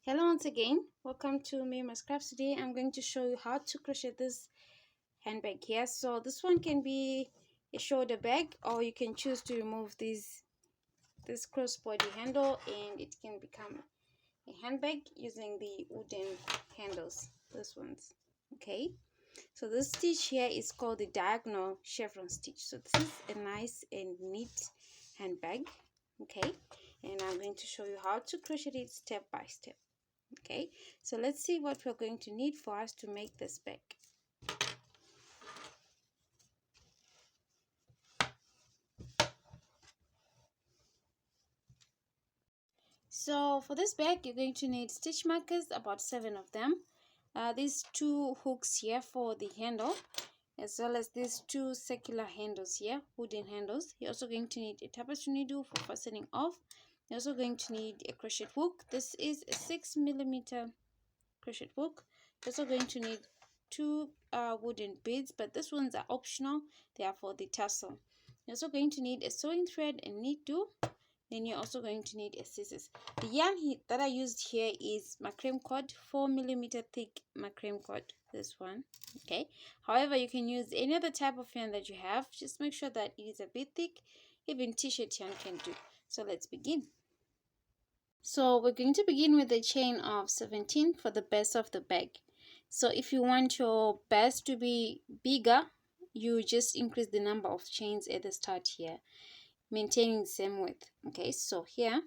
Hello once again, welcome to Mima's Crafts. Today I'm going to show you how to crochet this handbag here. So this one can be a shoulder bag, or you can choose to remove this crossbody handle and it can become a handbag using the wooden handles, this ones. Okay, so this stitch here is called the diagonal chevron stitch. So this is a nice and neat handbag. Okay, and I'm going to show you how to crochet it step by step. Okay, so let's see what we're going to need for us to make this bag. So for this bag, you're going to need stitch markers, about 7 of them. These 2 hooks here for the handle, as well as these 2 circular handles here, wooden handles. You're also going to need a tapestry needle for fastening off. You're also going to need a crochet hook. This is a 6mm crochet hook. You're also going to need 2 wooden beads, but these ones are optional. They are for the tassel. You're also going to need a sewing thread and needle. Then you're also going to need a scissors. The yarn that I used here is macrame cord, 4mm thick macrame cord, this one. Okay, however, you can use any other type of yarn that you have. Just make sure that it is a bit thick. Even t-shirt yarn can do. So let's begin. So we're going to begin with a chain of 17 for the base of the bag. So if you want your base to be bigger, you just increase the number of chains at the start here, maintaining the same width. Okay, so here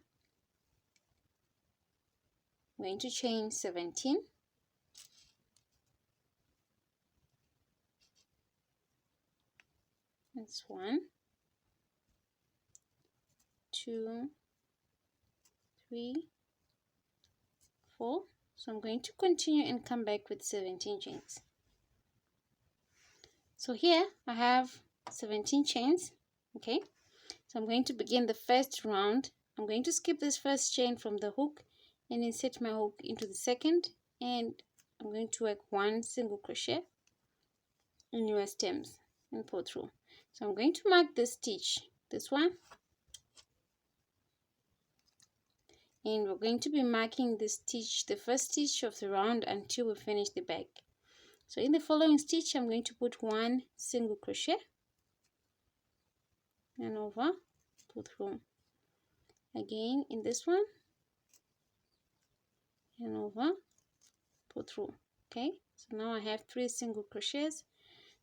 I'm going to chain 17. That's 1, 2, 3, 4. So I'm going to continue and come back with 17 chains. So here I have 17 chains. Okay, so I'm going to begin the first round. I'm going to skip this first chain from the hook and insert my hook into the second, and I'm going to work 1 single crochet in your stems and pull through. So I'm going to mark this stitch, this one, and we're going to be marking this stitch, the first stitch of the round, until we finish the bag. So in the following stitch, I'm going to put 1 single crochet and over, pull through. Again in this one and over, pull through. Okay, so now I have 3 single crochets.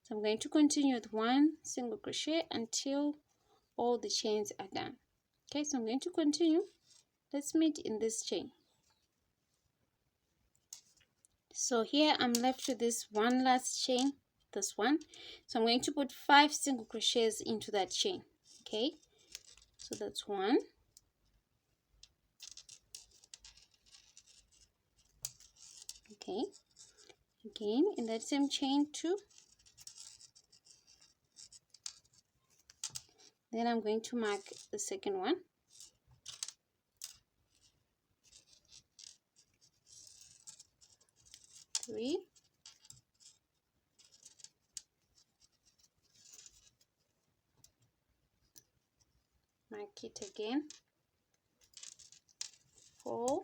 So I'm going to continue with 1 single crochet until all the chains are done. Okay, so I'm going to continue. Let's meet in this chain. So here I'm left with this one last chain, this one. So I'm going to put 5 single crochets into that chain. Okay, so that's 1, okay, again in that same chain 2, then I'm going to mark the second one, three, mark it again, 4,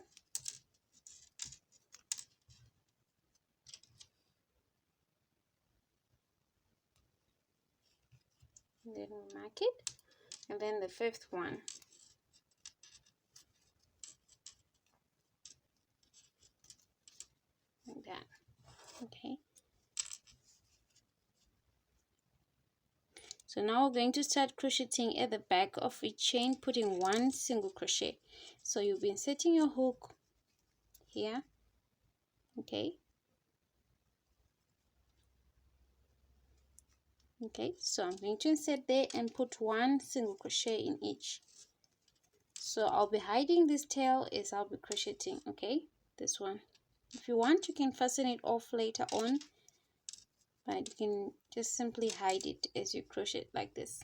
and then we'll mark it, and then the 5th one, like that. Okay, so now we're going to start crocheting at the back of each chain, putting 1 single crochet. So you'll be inserting your hook here. Okay, okay, so I'm going to insert there and put 1 single crochet in each. So I'll be hiding this tail as I'll be crocheting. Okay, this one. If you want, you can fasten it off later on, but you can just simply hide it as you crochet like this.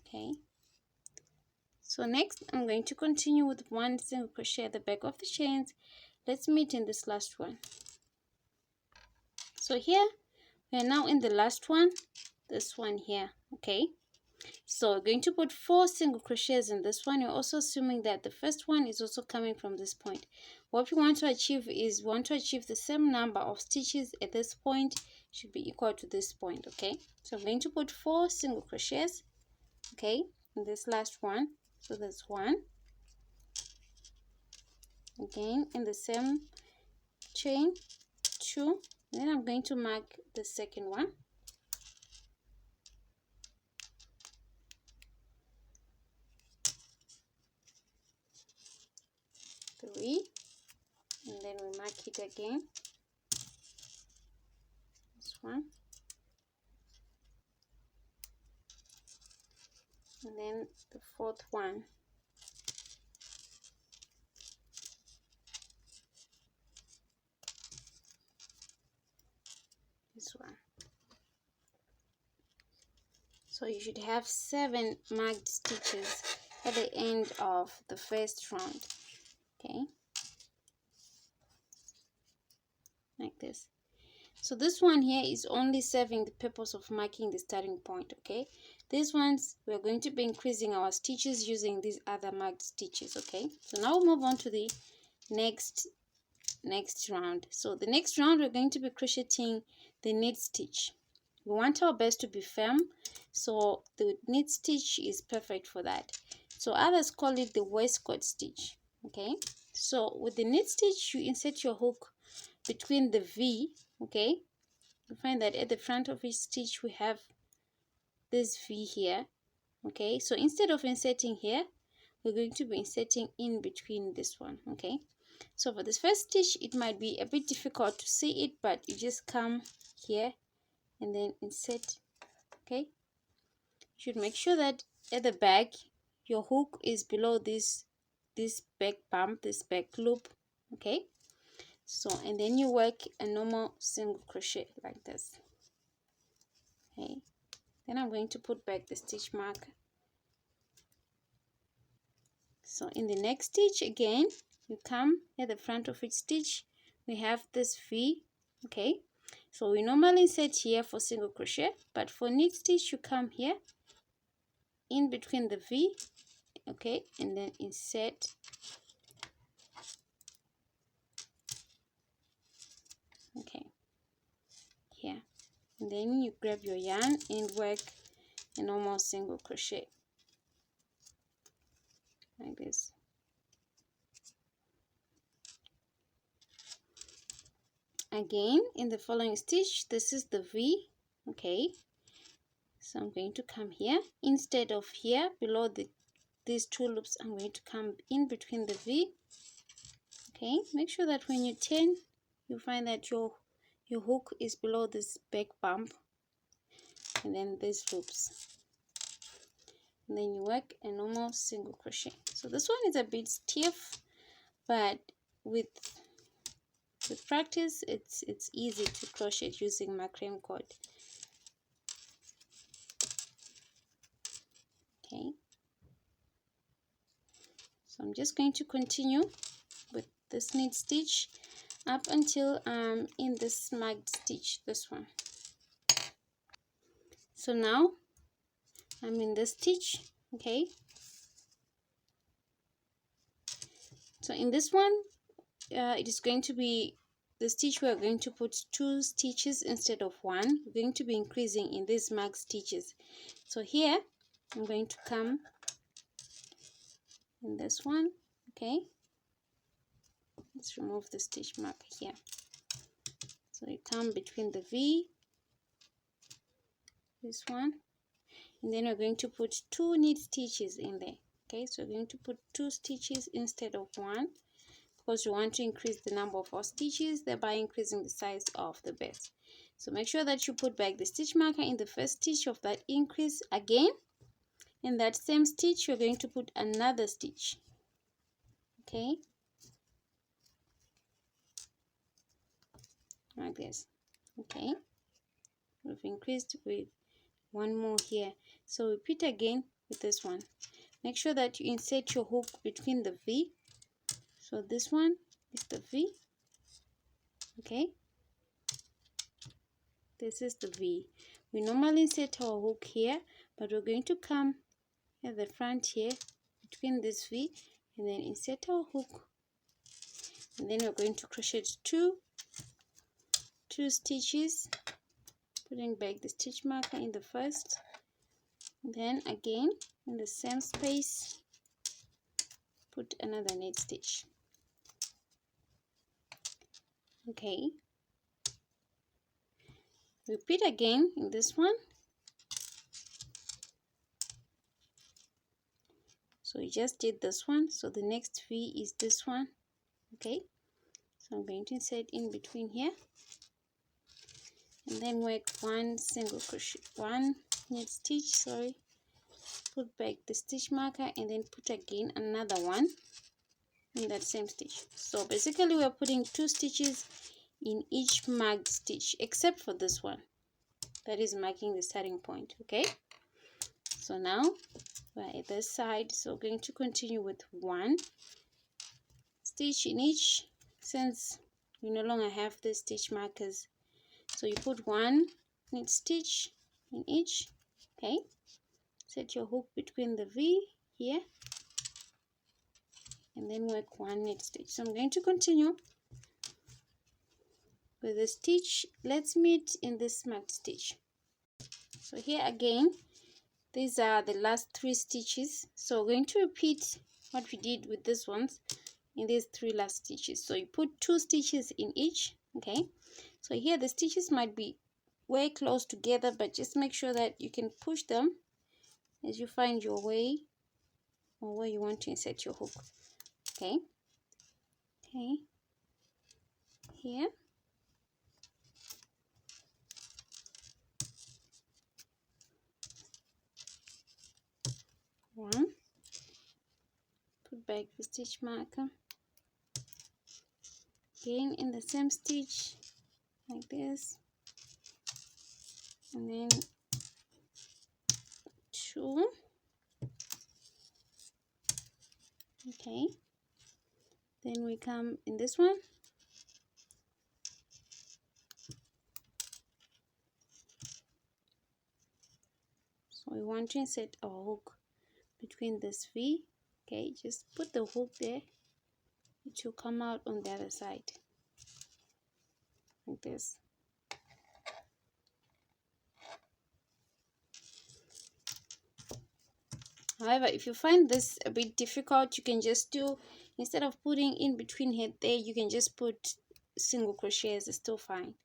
Okay, so next I'm going to continue with 1 single crochet at the back of the chains, let's meet in this last one. So here we are now in the last one, this one here. Okay, so we're going to put 4 single crochets in this one. You're also assuming that the first one is also coming from this point. What we want to achieve is the same number of stitches at this point should be equal to this point. Okay, so I'm going to put 4 single crochets, okay, in this last one. So that's 1, again in the same chain, 2, then I'm going to mark the second one, 3, and then we mark it again, this one, and then the fourth one, this one. So you should have 7 marked stitches at the end of the first round. Okay, like this. So this one here is only serving the purpose of marking the starting point. Okay, these ones we're going to be increasing our stitches using these other marked stitches. Okay, so now we'll move on to the next round. So the next round we're going to be crocheting the knit stitch. We want our base to be firm, so the knit stitch is perfect for that. So others call it the waistcoat stitch. Okay, so with the knit stitch you insert your hook between the V. Okay, you find that at the front of each stitch we have this V here. Okay, so instead of inserting here, we're going to be inserting in between this one. Okay, so for this first stitch it might be a bit difficult to see it, but you just come here and then insert. Okay, you should make sure that at the back your hook is below this back bump, this back loop. Okay, so and then you work a normal single crochet like this. Okay, then I'm going to put back the stitch mark. So in the next stitch again you come at the front of each stitch, we have this V. Okay, so we normally insert here for single crochet, but for knit stitch you come here in between the V. Okay, and then insert. Okay, here, and then you grab your yarn and work a normal single crochet like this. Again in the following stitch, this is the V. Okay, so I'm going to come here instead of here below these 2 loops. I'm going to come in between the V. Okay, make sure that when you turn you find that your hook is below this back bump, and then these loops, and then you work a normal single crochet. So this one is a bit stiff, but with practice it's easy to crochet using macrame cord. Okay, so I'm just going to continue with this knit stitch up until I'm in this marked stitch, this one. So now I'm in this stitch. Okay, so in this one it is going to be the stitch we're going to put 2 stitches instead of 1. We're going to be increasing in these marked stitches. So here I'm going to come in this one. Okay, let's remove the stitch mark here. So you come between the V, this one, and then we're going to put 2 knit stitches in there. Okay, so we're going to put 2 stitches instead of 1, because you want to increase the number of our stitches, thereby increasing the size of the base. So make sure that you put back the stitch marker in the first stitch of that increase. Again, in that same stitch you're going to put another stitch. Okay, like this. Okay, we've increased with 1 more here, so repeat again with this one. Make sure that you insert your hook between the V, so this one, is the V. Okay, this is the V. We normally insert our hook here, but we're going to come at the front here between this V and then insert our hook, and then we're going to crochet two stitches, putting back the stitch marker in the first, then again in the same space put another knit stitch. Okay, repeat again in this one. So we just did this one, so the next V is this one. Okay, so I'm going to insert in between here and then work one single crochet, one knit stitch, sorry, put back the stitch marker and then put again another one in that same stitch. So basically we're putting 2 stitches in each marked stitch except for this one that is marking the starting point. Okay, so now we're at this side, so we're going to continue with 1 stitch in each, since we no longer have the stitch markers. So you put 1 knit stitch in each. Okay, set your hook between the V here and then work 1 knit stitch. So I'm going to continue with the stitch. Let's meet in this marked stitch. So here again, these are the last 3 stitches, so we're going to repeat what we did with these ones in these 3 last stitches. So you put 2 stitches in each. Okay, so here the stitches might be way close together, but just make sure that you can push them as you find your way or where you want to insert your hook. Okay, here, one, put back the stitch marker, again in the same stitch like this, and then 2. Okay, then we come in this one, so we want to insert our hook between this V. Okay, just put the hook there, it will come out on the other side like this. However, if you find this a bit difficult, you can just do, instead of putting in between here there, you can just put single crochets. It's still fine.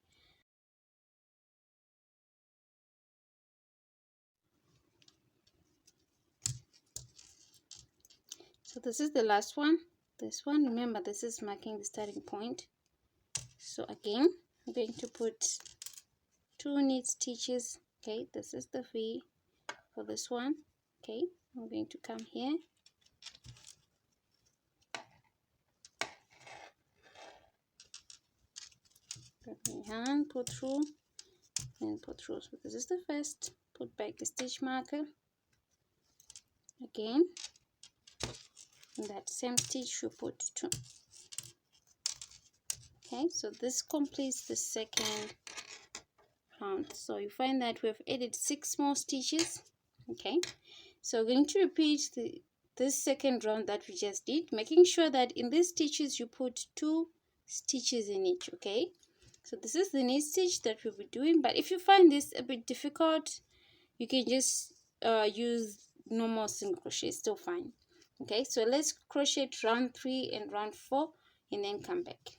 So this is the last one. This one, remember, this is marking the starting point. So again, I'm going to put 2 knit stitches. Okay, this is the V for this one. Okay, I'm going to come here, grab my hand, pull through and pull through. So this is the first, put back the stitch marker, again in that same stitch you put 2. Okay, so this completes the second round. So you find that we've added 6 more stitches. Okay, so we're going to repeat this second round that we just did, making sure that in these stitches you put 2 stitches in each. Okay, so this is the knit stitch that we'll be doing, but if you find this a bit difficult, you can just use normal single crochet, still fine. Okay, so let's crochet round 3 and round 4 and then come back.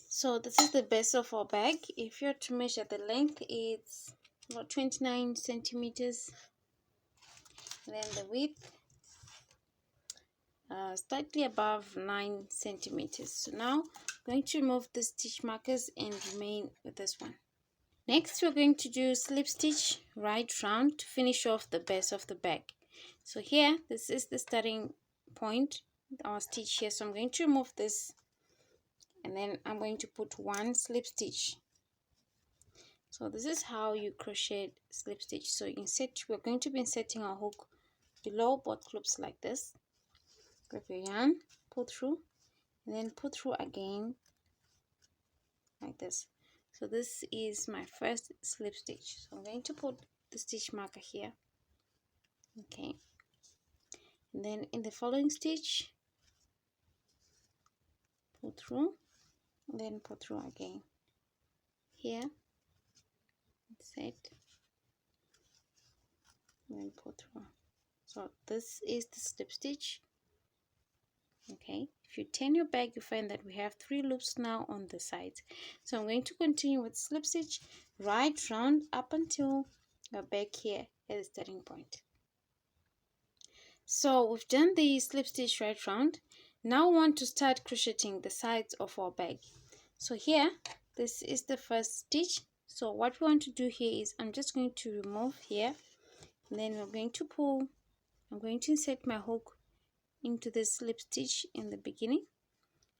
So this is the base of our bag. If you're to measure the length, it's about 29 centimeters, and then the width slightly above 9 centimeters. So now I'm going to remove the stitch markers and remain with this one. Next, we're going to do slip stitch right round to finish off the base of the bag. So here, this is the starting point, our stitch here. So I'm going to remove this, and then I'm going to put 1 slip stitch. So this is how you crochet slip stitch. So we're going to be inserting our hook below both loops like this. Grab your yarn, pull through, and then pull through again like this. So this is my first slip stitch. So I'm going to put the stitch marker here, okay, and then in the following stitch pull through, and then pull through again here, set, and then pull through. So this is the slip stitch, okay. If you turn your back, you find that we have 3 loops now on the sides. So I'm going to continue with slip stitch right round up until the back here at the starting point. So we've done the slip stitch right round. Now we want to start crocheting the sides of our bag. So here, this is the first stitch. So what we want to do here is I'm just going to remove here, and then we're going to pull. I'm going to insert my hook into the slip stitch in the beginning,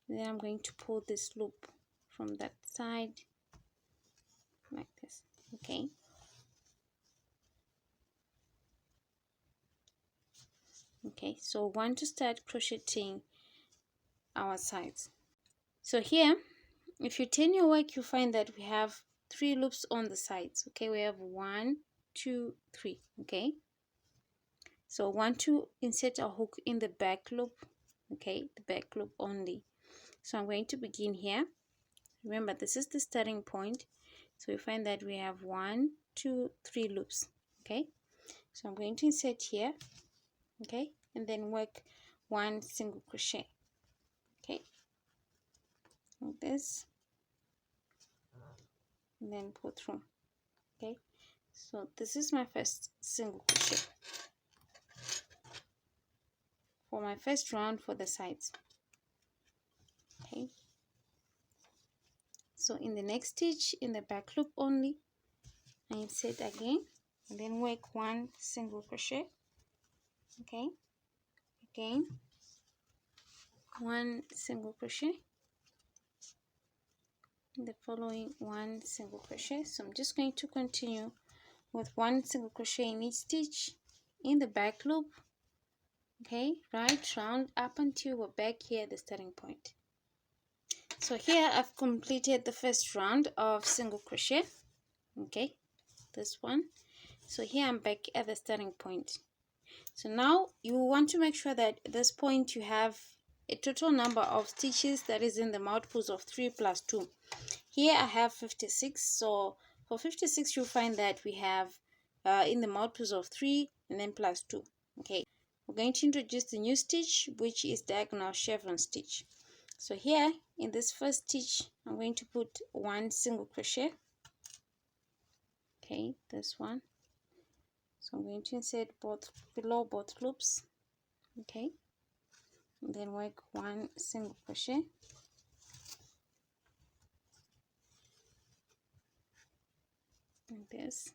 and then I'm going to pull this loop from that side like this, okay. Okay, so we want to start crocheting our sides. So here, if you turn your work, you find that we have 3 loops on the sides, okay. We have 1, 2, 3, okay. So we want to insert a hook in the back loop, okay, the back loop only. So I'm going to begin here. Remember, this is the starting point. So we find that we have 1, 2, 3 loops, okay. So I'm going to insert here, okay, and then work 1 single crochet, okay, like this, and then pull through, okay. So this is my first single crochet for my first round for the sides, okay. So in the next stitch, in the back loop only, I insert again and then work 1 single crochet, okay, again 1 single crochet, the following 1 single crochet. So I'm just going to continue with 1 single crochet in each stitch in the back loop, okay, right round up until we're back here at the starting point. So here I've completed the first round of single crochet, okay, this one. So here I'm back at the starting point. So now you want to make sure that at this point you have a total number of stitches that is in the multiples of 3 plus 2. Here I have 56. So for 56 you'll find that we have in the multiples of 3 and then plus 2, okay. We're going to introduce the new stitch, which is diagonal chevron stitch. So here in this first stitch I'm going to put 1 single crochet, okay, this one. So I'm going to insert both below both loops, okay, and then work 1 single crochet, like this,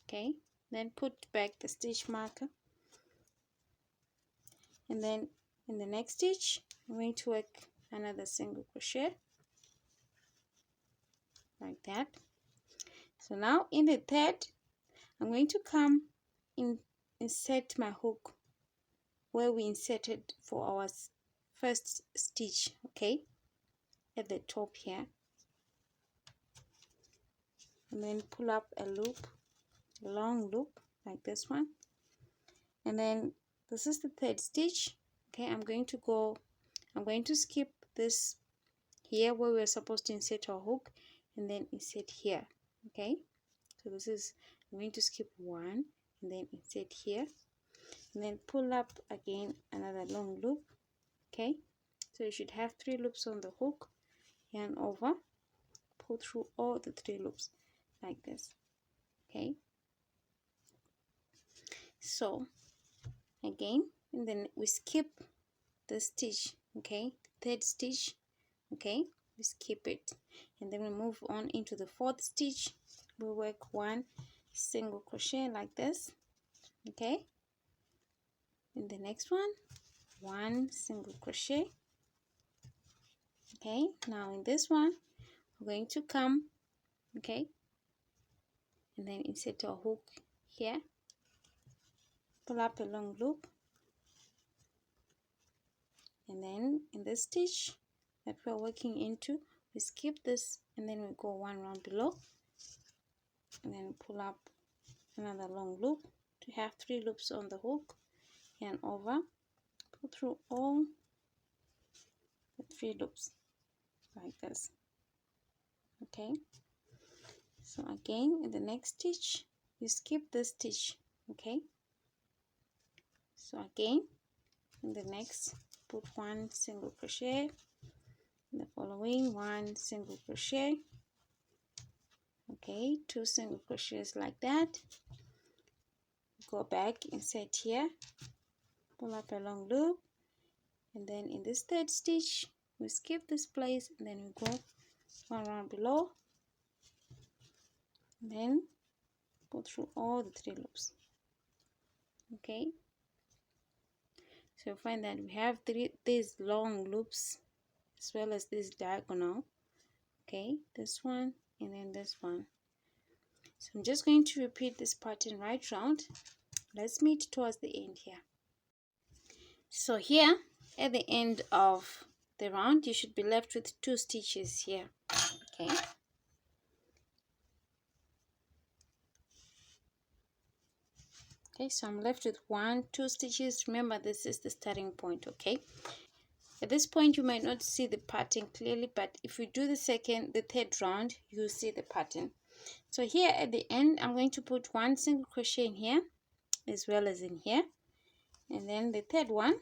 okay. Then put back the stitch marker, and then in the next stitch I'm going to work another single crochet like that. So now in the third I'm going to come in, insert my hook where we inserted for our first stitch, okay, at the top here, and then pull up a loop, a long loop like this one, and then this is the third stitch, okay. I'm going to skip this here where we're supposed to insert our hook and then insert here, okay. So this is, I'm going to skip 1 and then insert here, and then pull up again another long loop, okay. So you should have 3 loops on the hook, yarn over, pull through all the 3 loops like this, okay. So again, and then we skip the stitch, okay, third stitch, okay, we skip it, and then we move on into the fourth stitch. We work 1 single crochet like this, okay. In the next one, 1 single crochet, okay. Now in this one we're going to come, okay, and then insert our hook here, pull up a long loop, and then in this stitch that we're working into, we skip this and then we go one round below, and then pull up another long loop to have 3 loops on the hook, and over, pull through all the 3 loops like this. Okay, so again in the next stitch you skip this stitch. Okay, so again in the next, put 1 single crochet, in the following 1 single crochet. Okay, 2 single crochets like that. Go back, insert here, pull up a long loop, and then in this 3rd stitch we skip this place, and then we go one round below, and then go through all the 3 loops. Okay, so find that we have these long loops as well as this diagonal. Okay, this one and then this one. So I'm just going to repeat this pattern right round. Let's meet towards the end here. So here at the end of the round you should be left with 2 stitches here. Okay, so I'm left with 2 stitches. Remember, this is the starting point. Okay, at this point you might not see the pattern clearly, but if we do the 3rd round, you'll see the pattern. So here at the end I'm going to put 1 single crochet in here as well as in here, and then the 3rd one,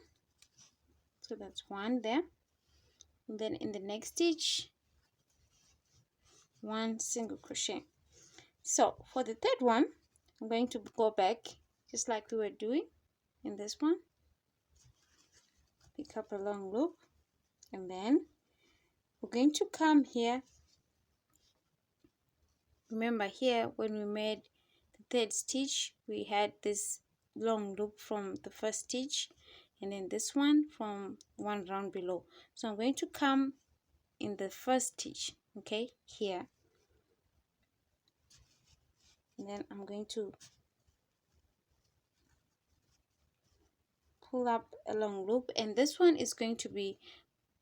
so that's 1 there, and then in the next stitch 1 single crochet. So for the 3rd one I'm going to go back just like we were doing in this one, pick up a long loop, and then we're going to come here. Remember here when we made the 3rd stitch we had this long loop from the 1st stitch, and then this one from one round below. So I'm going to come in the 1st stitch, okay, here, and then I'm going to pull up a long loop, and this one is going to be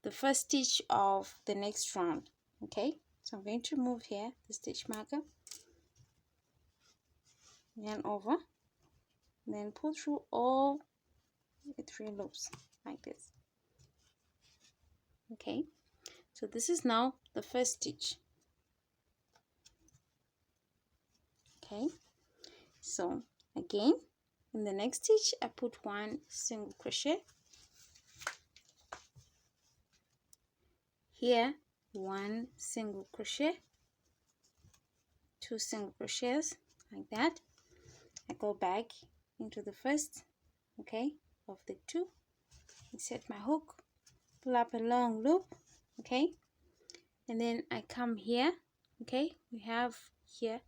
the 1st stitch of the next round. Okay, so I'm going to move here the stitch marker, yarn over, and then pull through all the 3 loops like this. Okay, so this is now the 1st stitch. Okay, so again in the next stitch I put 1 single crochet here, 1 single crochet, 2 single crochets like that. I go back into the 1st, okay, of the 2, insert my hook, pull up a long loop, okay, and then I come here. Okay, we have here,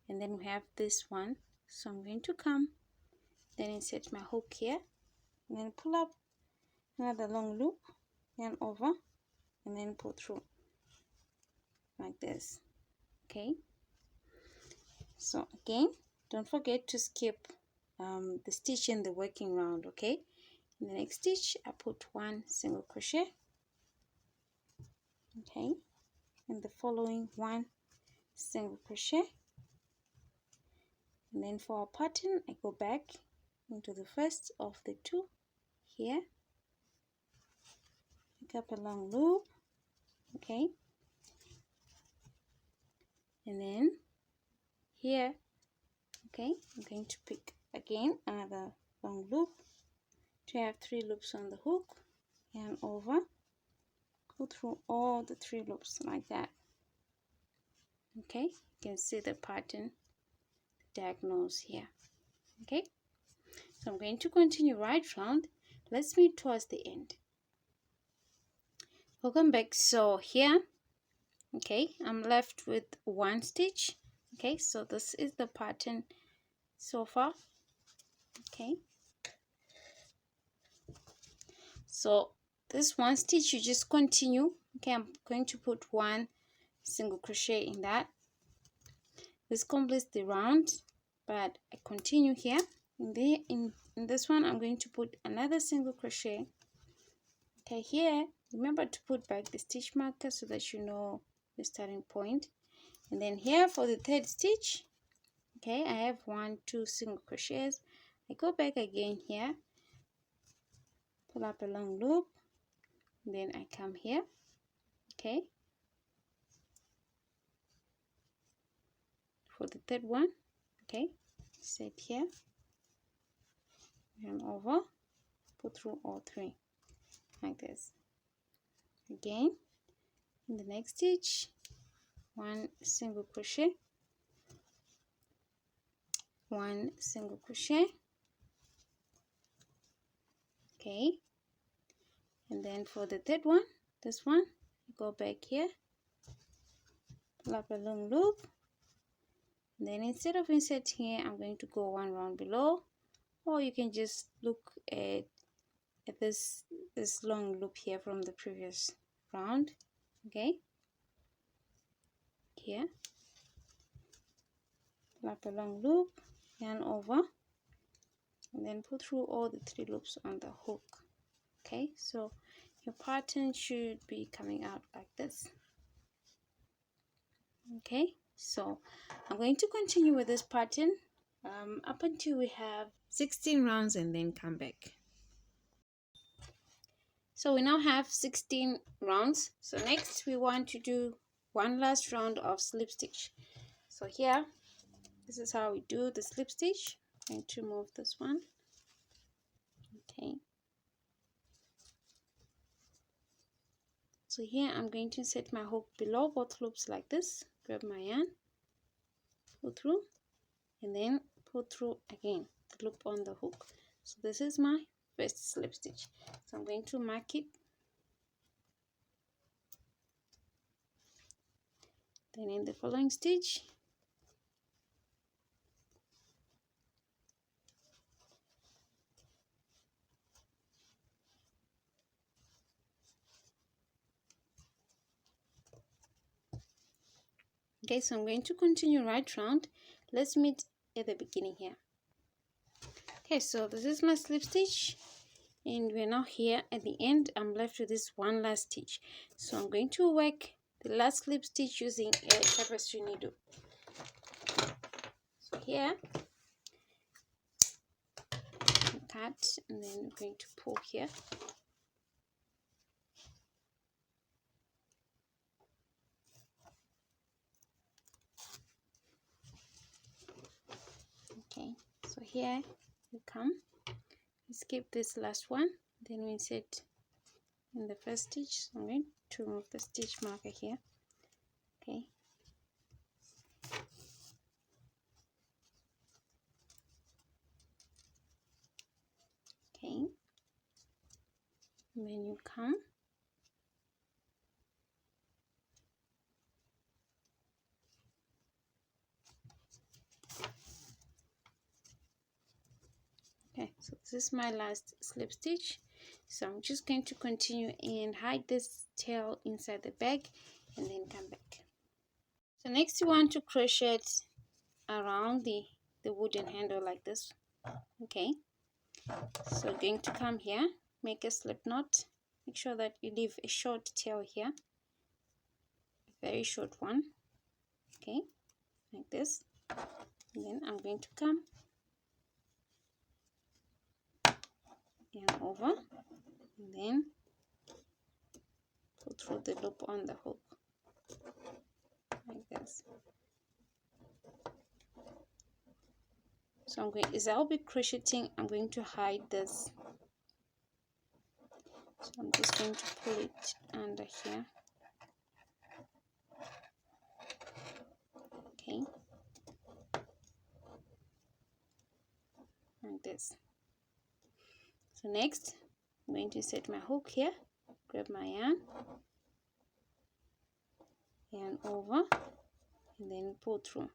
and then we have this one, so I'm going to come, then insert my hook here, and then pull up another long loop, yarn over, and then pull through like this. Okay, so again don't forget to skip the stitch in the working round. Okay, in the next stitch I put 1 single crochet, okay, and the following 1 single crochet, and then for our pattern I go back into the 1st of the 2 here, pick up a long loop, okay, and then here, okay, I'm going to pick again another long loop to have 3 loops on the hook, yarn over, go through all the 3 loops like that. Okay, you can see the pattern, the diagonals here. Okay, so I'm going to continue right round. Let's meet towards the end. Welcome back. So here, okay, I'm left with 1 stitch. Okay, so this is the pattern so far. Okay, so this 1 stitch you just continue. Okay, I'm going to put 1 single crochet in that. This completes the round, but I continue here. In this one I'm going to put another single crochet. Okay, here remember to put back the stitch marker so that you know the starting point. And then here for the third stitch, okay, I have 1, 2 single crochets. I go back again here, pull up a long loop, then I come here, okay, for the third one, okay, set here, yarn over, pull through all 3 like this. Again, in the next stitch, 1 single crochet, 1 single crochet, okay, and then for the third one, this one, go back here, pull up a long loop, and then instead of insert here, I'm going to go 1 round below, or you can just look at this long loop here from the previous round, okay, here, pull up a long loop, yarn over, and then pull through all the 3 loops on the hook. Okay, so your pattern should be coming out like this. Okay, so I'm going to continue with this pattern up until we have 16 rounds and then come back. So we now have 16 rounds. So next we want to do one last round of slip stitch. So here, this is how we do the slip stitch. I'm going to move this one. Okay. So here I'm going to set my hook below both loops like this, grab my yarn, pull through, and then pull through again the loop on the hook. So this is my first slip stitch. So I'm going to mark it. Then in the following stitch, okay, so I'm going to continue right round. Let's meet at the beginning here. Okay, so this is my slip stitch, and we're now here at the end. I'm left with this one last stitch. So I'm going to work the last slip stitch using a tapestry needle. So here, cut, and then I'm going to pull here. Okay, so here we come, we skip this last one, then we insert in the first stitch. So I'm going to remove the stitch marker here. Okay, okay, and then you come, okay, so this is my last slip stitch. So I'm just going to continue and hide this tail inside the bag and then come back. So next you want to crochet around the wooden handle like this. Okay, so going to come here, make a slip knot, make sure that you leave a short tail here, a very short one, okay, like this, and then I'm going to come yarn over and then pull through the loop on the hook like this. So I'm going, as I'll be crocheting, I'm going to hide this. So I'm just going to pull it under here. Okay, like this. So next, I'm going to set my hook here, grab my yarn over, and then pull through.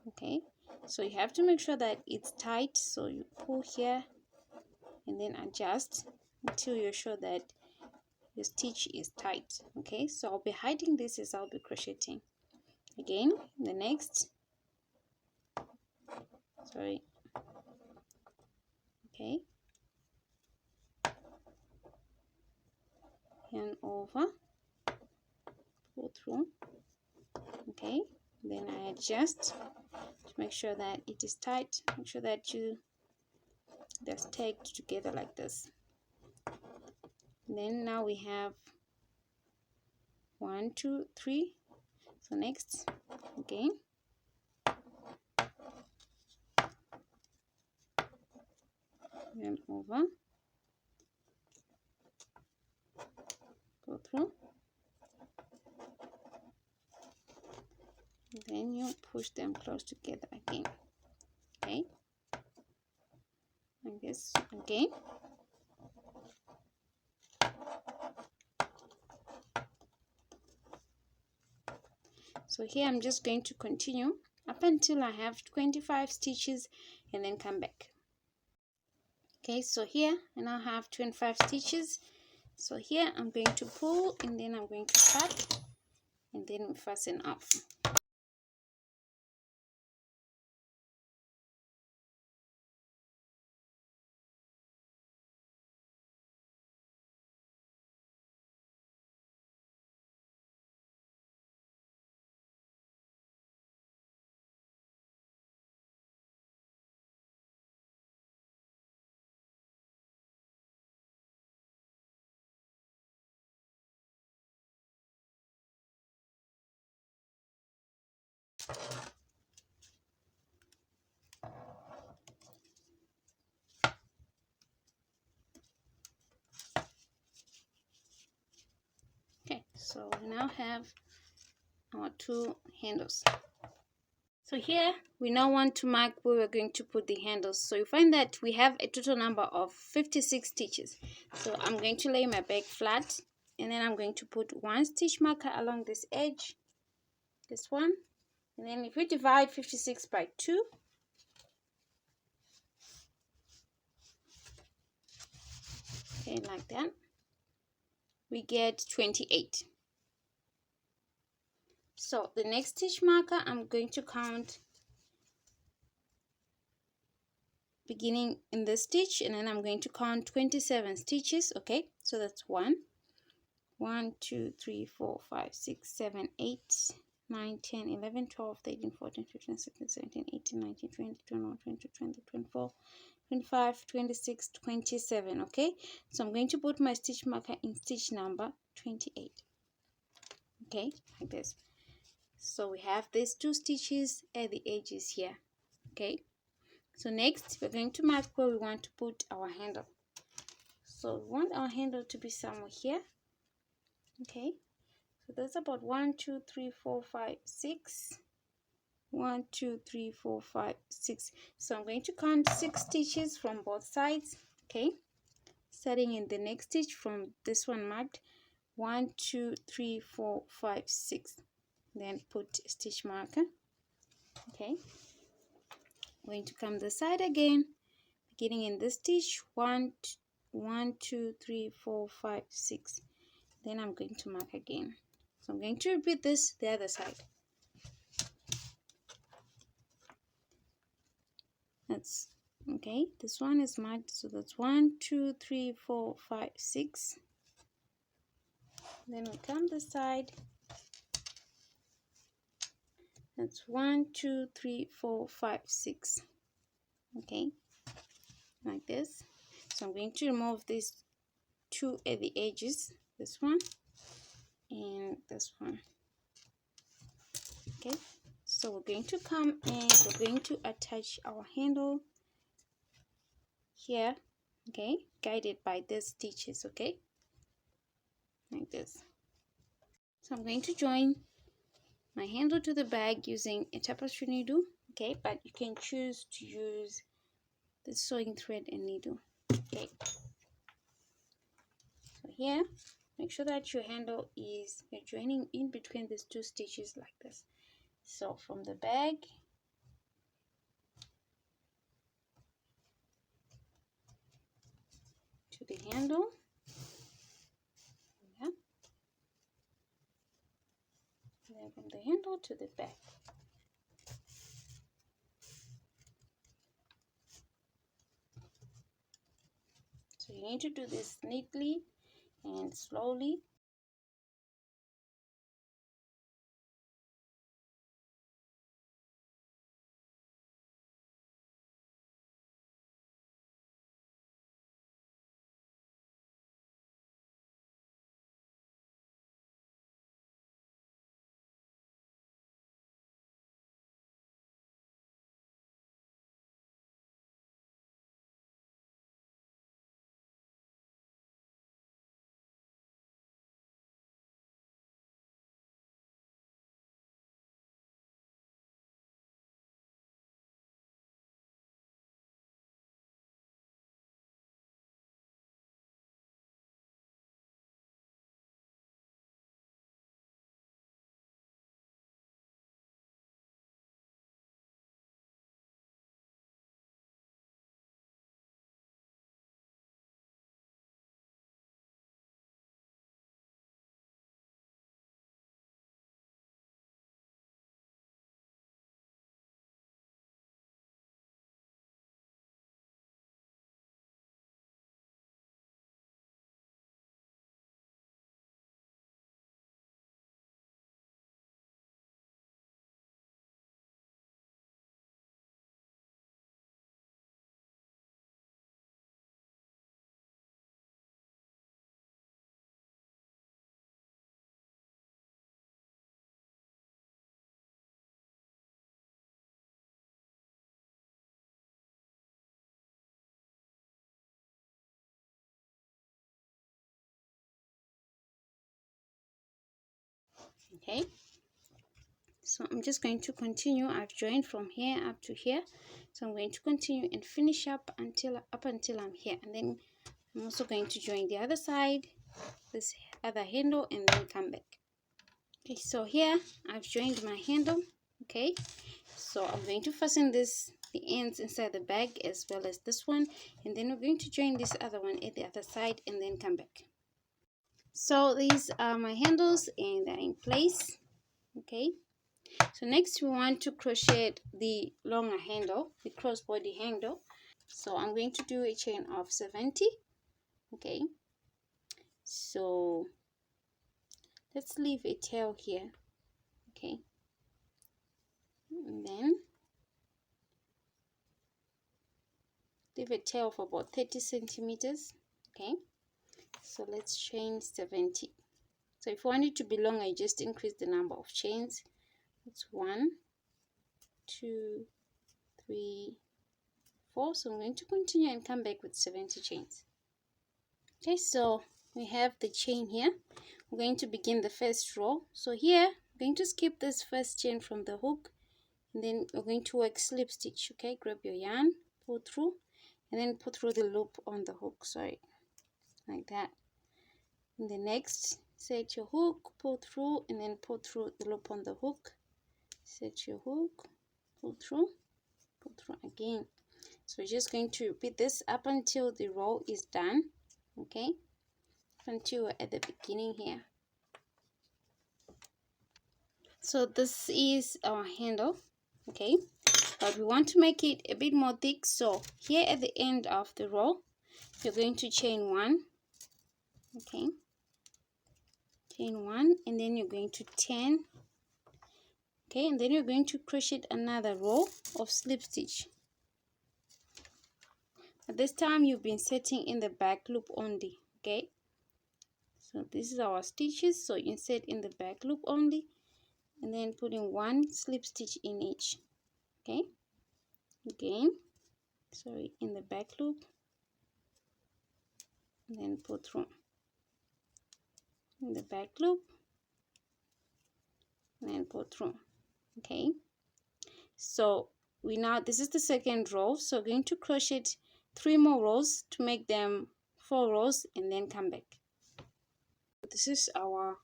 Okay, so you have to make sure that it's tight, so you pull here and then adjust until you're sure that your stitch is tight. Okay, so I'll be hiding this as I'll be crocheting. Again, the next, sorry, okay, yarn over, pull through. Okay, then I adjust to make sure that it is tight. Make sure that you just tagged together like this. Then now we have 1, 2, 3. So next, again, yarn over, go through, then you push them close together again. Okay, like this again. So here I'm just going to continue up until I have 25 stitches and then come back. Okay, so here I now have 25 stitches. So here I'm going to pull and then I'm going to cut and then we fasten off. Okay, so we now have our 2 handles. So here we now want to mark where we're going to put the handles. So you find that we have a total number of 56 stitches. So I'm going to lay my bag flat and then I'm going to put 1 stitch marker along this edge, this one, and then if we divide 56 by 2, okay, like that, we get 28. So the next stitch marker I'm going to count beginning in this stitch and then I'm going to count 27 stitches. Okay, so that's 1, 2, 3, 4, 5, 6, 7, 8, 9, 10, 11, 12, 13, 14, 15, 16, 17, 18, 19, 20, 21, 22, 23, 24, 25, 26, 27. Okay, so I'm going to put my stitch marker in stitch number 28. Okay, like this. So we have these 2 stitches at the edges here. Okay, so next we're going to mark where we want to put our handle. So we want our handle to be somewhere here. Okay, so that's about 1, 2, 3, 4, 5, 6. 1, 2, 3, 4, 5, 6. So I'm going to count 6 stitches from both sides. Okay, starting in the next stitch from this one marked 1, 2, 3, 4, 5, 6. Then put a stitch marker. Okay, I'm going to come this side again, beginning in this stitch 1, 2, 3, 4, 5, 6. Then I'm going to mark again. So I'm going to repeat this the other side. That's okay, this one is marked, so that's 1, 2, 3, 4, 5, 6. Then we come this side, that's 1, 2, 3, 4, 5, 6. Okay, like this. So I'm going to remove these 2 at the edges, this one and this one. Okay, so we're going to come and we're going to attach our handle here. Okay, guided by these stitches. Okay, like this. So I'm going to join my handle to the bag using a tapestry needle. Okay, but you can choose to use the sewing thread and needle. Okay, so here make sure that your handle is, you're joining in between these 2 stitches like this. So from the bag to the handle, yeah, and then from the handle to the bag. So you need to do this neatly and slowly. Okay, so I'm just going to continue. I've joined from here up to here, so I'm going to continue and finish up until I'm here, and then I'm also going to join the other side, this other handle, and then come back. Okay, so here I've joined my handle. Okay, so I'm going to fasten the ends inside the bag as well as this one, and then we're going to join this other one at the other side and then come back. So these are my handles and they're in place. Okay, so next we want to crochet the longer handle, the crossbody handle. So I'm going to do a chain of 70. Okay, so let's leave a tail here. Okay, and then leave a tail of about 30 centimeters. Okay, so let's chain 70. So if you want it to be longer, you just increase the number of chains. It's 1, 2, 3, 4. So I'm going to continue and come back with 70 chains. Okay, so we have the chain here. We're going to begin the first row. So here I'm going to skip this first chain from the hook, and then we're going to work slip stitch. Okay, grab your yarn, pull through, and then pull through the loop on the hook. Sorry, like that. In the next, set your hook, pull through, and then pull through the loop on the hook. Set your hook, pull through again. So we're just going to repeat this up until the row is done. Okay, until we're at the beginning here. So this is our handle. Okay, but we want to make it a bit more thick, so here at the end of the row you're going to chain 1. Okay, chain 1, and then you're going to turn. Okay, and then you're going to crochet another row of slip stitch. At this time you've been setting in the back loop only. Okay, so this is our stitches, so insert in the back loop only, and then putting 1 slip stitch in each. Okay, again, sorry, in the back loop, and then pull through in the back loop, and then pull through. Okay, so this is the second row, so we're going to crochet 3 more rows to make them 4 rows, and then come back. This is our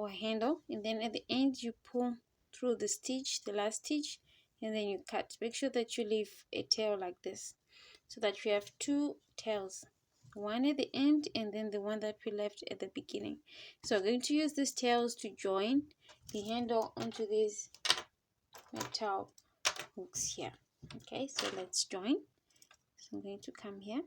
handle, and then at the end you pull through the stitch, the last stitch, and then you cut. Make sure that you leave a tail like this, so that you have 2 tails, one at the end and then the one that we left at the beginning. So we're going to use these tails to join the handle onto these metal hooks here. Okay, so let's join. So I'm going to come here,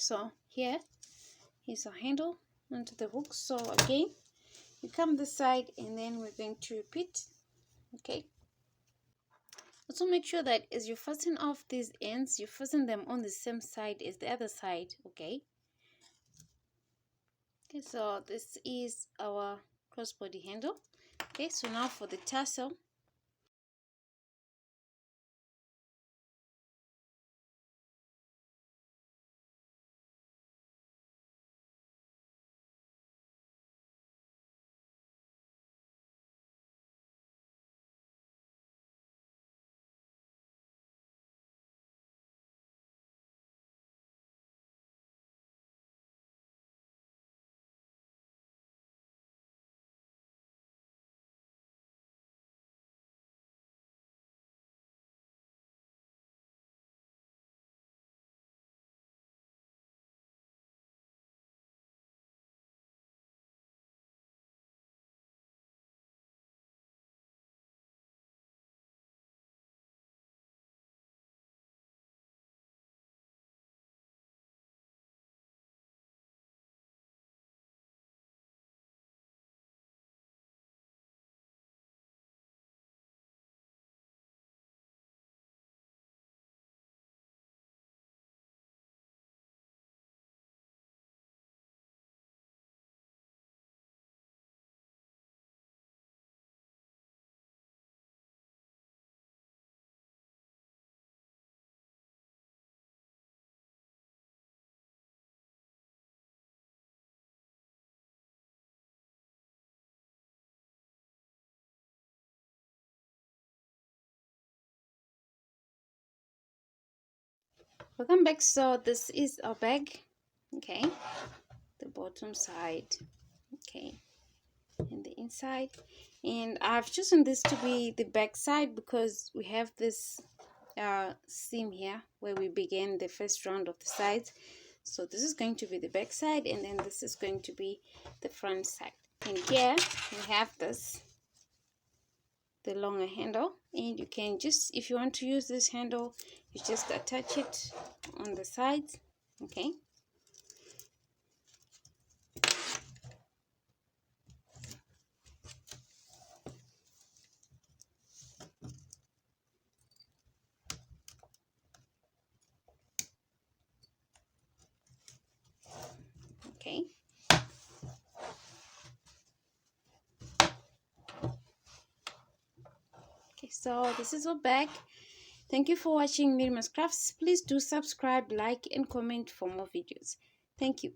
So here's our handle onto the hook. So again, you come this side and then we're going to repeat. Okay, also make sure that as you fasten off these ends, you fasten them on the same side as the other side. Okay, so this is our crossbody handle. Okay, so now for the tassel. Welcome back. So this is our bag. Okay, the bottom side. Okay, and the inside, and I've chosen this to be the back side because we have this seam here where we began the first round of the sides. So this is going to be the back side, and then this is going to be the front side. And here we have this, the longer handle, and you can just, if you want to use this handle, you just attach it on the sides. Okay, okay. Okay, so this is our bag. Thank you for watching Miriam's Crafts. Please do subscribe, like, and comment for more videos. Thank you.